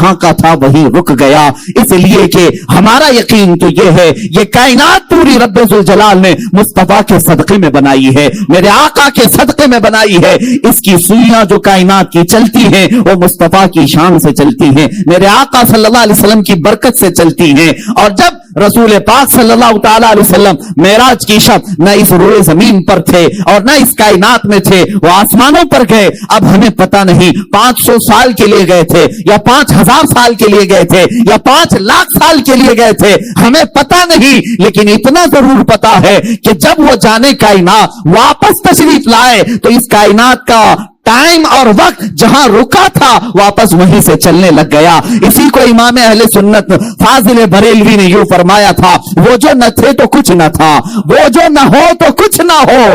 جہاں کا تھا وہی رک گیا، اس لیے کہ ہمارا یقین تو یہ ہے یہ کائنات پوری رب ذوالجلال نے مصطفیٰ کے صدقے میں بنائی ہے، میرے آقا کے صدقے میں بنائی ہے۔ اس کی سوئیاں جو کائنات کی چلتی ہیں وہ مصطفیٰ کی شان سے چلتی ہیں، میرے آقا صلی اللہ علیہ وسلم کی برکت سے چلتی ہیں۔ اور جب رسول پاک صلی اللہ تعالی علیہ وسلم معراج کی شب نہ اس روئے زمین پر تھے اور نہ اس کائنات میں تھے، وہ آسمانوں پر گئے۔ اب ہمیں پتہ نہیں 500 سال کے لیے گئے تھے یا 5000 سال کے لیے گئے تھے یا 5 لاکھ سال کے لیے گئے تھے، ہمیں پتہ نہیں، لیکن اتنا ضرور پتہ ہے کہ جب وہ جانے کائنات واپس تشریف لائے تو اس کائنات کا ٹائم اور وقت جہاں رکا تھا واپس وہیں سے چلنے لگ گیا۔ اسی کو امام اہل سنت فاضل بریلوی نے یوں فرمایا تھا، وہ جو نہ تھے تو کچھ نہ تھا، وہ جو نہ ہو تو کچھ نہ ہو۔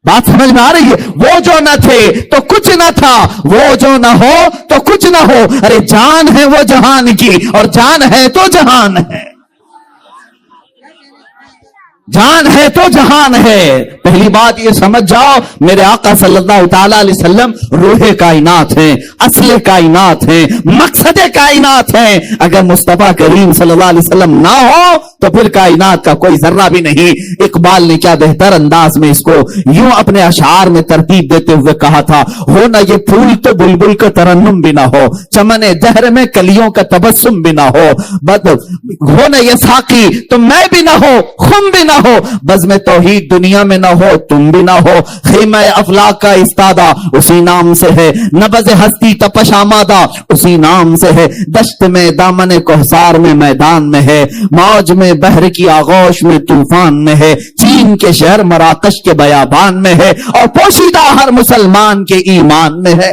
بات سمجھ میں آ رہی ہے؟ وہ جو نہ تھے تو کچھ نہ تھا، وہ جو نہ ہو تو کچھ نہ ہو۔ ارے جان ہے وہ جہان کی اور جان ہے تو جہان ہے، جان ہے تو جہان ہے۔ پہلی بات یہ سمجھ جاؤ، میرے آقا صلی اللہ تعالی علیہ وسلم روح کائنات ہیں، اصل کائنات ہیں، مقصد کائنات ہیں۔ اگر مصطفیٰ کریم صلی اللہ علیہ وسلم نہ ہو تو پھر کائنات کا کوئی ذرہ بھی نہیں۔ اقبال نے کیا بہتر انداز میں اس کو یوں اپنے اشعار میں ترتیب دیتے ہوئے کہا تھا، ہو نہ یہ پھول تو بلبل کا ترنم بھی نہ ہو، چمن دہر میں کلیوں کا تبسم بھی نہ ہو، ہو نہ یہ ساقی تو میں بھی نہ ہو، خم بھی نہ ہو، بزم توحید دنیا میں نہ ہو، تم بھی نہ ہو، خیمہ افلاک کا استادہ اسی نام سے ہے، نبض ہستی تپش آمادہ اسی نام سے ہے، دشت میں دامن کوہسار میں میدان میں ہے، موج میں بحر کی آغوش میں طوفان میں ہے، چین کے شہر مراکش کے بیابان میں ہے، اور پوشیدہ ہر مسلمان کے ایمان میں ہے۔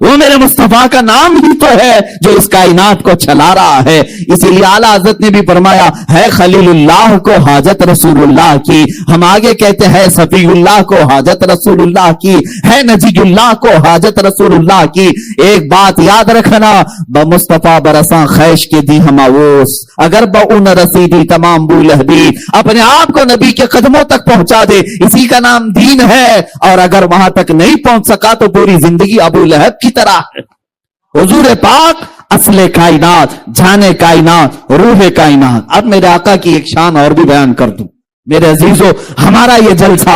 وہ میرے مصطفیٰ کا نام ہی تو ہے جو اس کائنات کو چلا رہا ہے۔ اسی لیے اعلیٰ حضرت نے بھی فرمایا ہے خلیل اللہ کو حاجت رسول اللہ کی، ہم آگے کہتے ہیں صفی اللہ کو حاجت رسول اللہ کی، ہے نجی اللہ کو حاجت رسول اللہ کی۔ ایک بات یاد رکھنا، بمصطفیٰ برساں خیش کے دی ہماوس، اگر بہن رسیدی تمام بو لہبی، اپنے آپ کو نبی کے قدموں تک پہنچا دے، اسی کا نام دین ہے۔ اور اگر وہاں تک نہیں پہنچ سکا تو پوری زندگی ابو لہب کی طرح ہے۔ حضور پاک اصل کائنات، جانے کائنات، روح کائنات۔ اب میرے آقا کی ایک شان اور بھی بیان کر دوں میرے عزیزو، ہمارا یہ جلسہ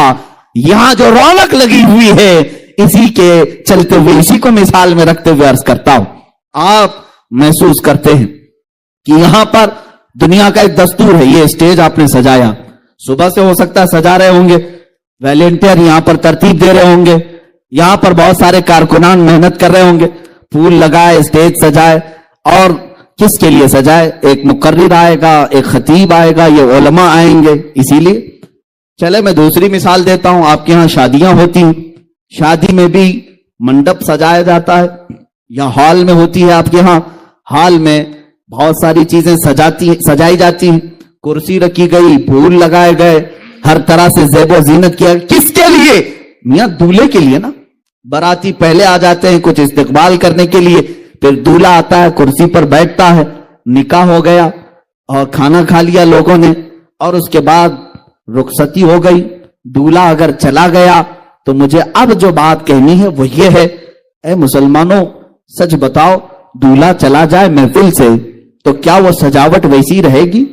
یہاں جو رونق لگی ہوئی ہے اسی کے چلتے ہوئے، اسی کو مثال میں رکھتے ہوئے عرض کرتا ہوں، آپ محسوس کرتے ہیں کہ یہاں پر دنیا کا ایک دستور ہے، یہ اسٹیج آپ نے سجایا، صبح سے ہو سکتا ہے سجا رہے ہوں گے، والنٹیئر یہاں پر ترتیب دے رہے ہوں گے، یہاں پر بہت سارے کارکنان محنت کر رہے ہوں گے، پھول لگائے، اسٹیج سجائے، اور کس کے لیے سجائے؟ ایک مقرر آئے گا، ایک خطیب آئے گا، یہ علماء آئیں گے، اسی لیے۔ چلے میں دوسری مثال دیتا ہوں، آپ کے ہاں شادیاں ہوتی ہیں، شادی میں بھی منڈپ سجایا جاتا ہے، یا ہال میں ہوتی ہے آپ کے ہاں، ہال میں بہت ساری چیزیں سجائی جاتی ہیں، کرسی رکھی گئی، پھول لگائے گئے، ہر طرح سے زیب و زینت کیا۔ کس کے لیے؟ میاں دولہے کے لیے نا۔ باراتی پہلے آ جاتے ہیں کچھ استقبال کرنے کے لیے، پھر دولہا آتا ہے، کرسی پر بیٹھتا ہے، نکاح ہو گیا اور کھانا کھا لیا لوگوں نے، اور اس کے بعد رخصتی ہو گئی۔ دولہا اگر چلا گیا تو مجھے اب جو بات کہنی ہے وہ یہ ہے، اے مسلمانوں سچ بتاؤ، دولہا چلا جائے محفل سے تو کیا وہ سجاوٹ ویسی رہے گی؟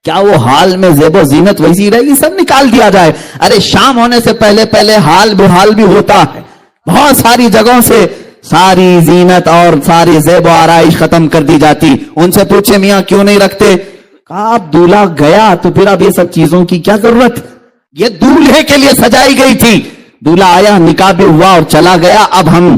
کیا وہ حال میں زیب و زینت ویسی رہے گی؟ سب نکال دیا جائے۔ ارے شام ہونے سے پہلے پہلے حال بحال بھی ہوتا ہے، بہت ساری جگہوں سے ساری زینت اور ساری زیب و آرائش ختم کر دی جاتی۔ ان سے پوچھے میاں کیوں نہیں رکھتے؟ کہا اب دولہا گیا تو پھر اب یہ سب چیزوں کی کیا ضرورت؟ یہ دولہے کے لیے سجائی گئی تھی، دولہا آیا، نکاح بھی ہوا اور چلا گیا، اب ہم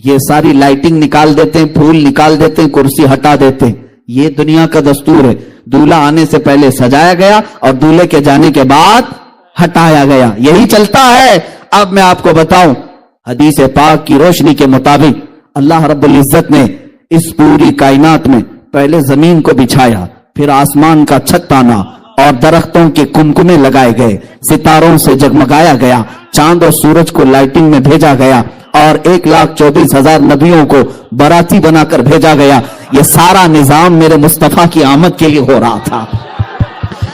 یہ ساری لائٹنگ نکال دیتے ہیں، پھول نکال دیتے ہیں، کرسی ہٹا دیتے ہیں۔ یہ دنیا کا دستور ہے، دولہا آنے سے پہلے سجایا گیا اور دولہے کے جانے کے بعد ہٹایا گیا، یہی چلتا ہے۔ اب میں آپ کو بتاؤں، حدیث پاک کی روشنی کے مطابق اللہ رب العزت نے اس پوری کائنات میں پہلے زمین کو بچھایا، پھر آسمان کا چھت تانا اور درختوں کے کمکمے لگائے گئے، ستاروں سے جگمگایا گیا، چاند اور سورج کو لائٹنگ میں بھیجا گیا، اور 1,24,000 نبیوں کو باراتی بنا کر بھیجا گیا۔ یہ سارا نظام میرے مصطفیٰ کی آمد کے لیے ہو رہا تھا،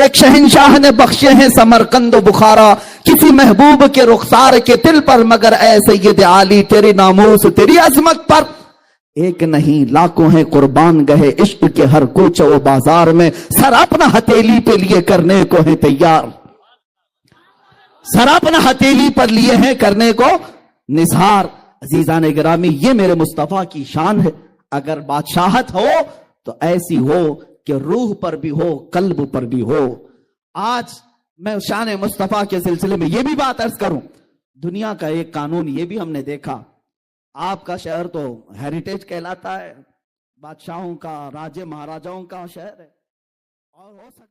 ایک شہنشاہ نے بخشے ہیں سمرقند و بخارا کسی محبوب کے رخسار کے دل پر، مگر اے سید عالی تیری ناموس تیری عظمت پر ایک نہیں لاکھوں ہیں قربان گئے عشق کے ہر کوچہ و بازار میں، سر اپنا ہتھیلی پہ لیے کرنے کو ہے تیار، سر اپنا ہتھیلی پر لیے ہیں کرنے کو نثار۔ عزیزان گرامی، یہ میرے مصطفیٰ کی شان ہے۔ اگر بادشاہت ہو تو ایسی ہو کہ روح پر بھی ہو قلب پر بھی ہو۔ آج میں شان مصطفیٰ کے سلسلے میں یہ بھی بات عرض کروں، دنیا کا ایک قانون یہ بھی ہم نے دیکھا، آپ کا شہر تو ہیریٹیج کہلاتا ہے، بادشاہوں کا راجے مہاراجاؤں کا شہر ہے، اور ہو سکتا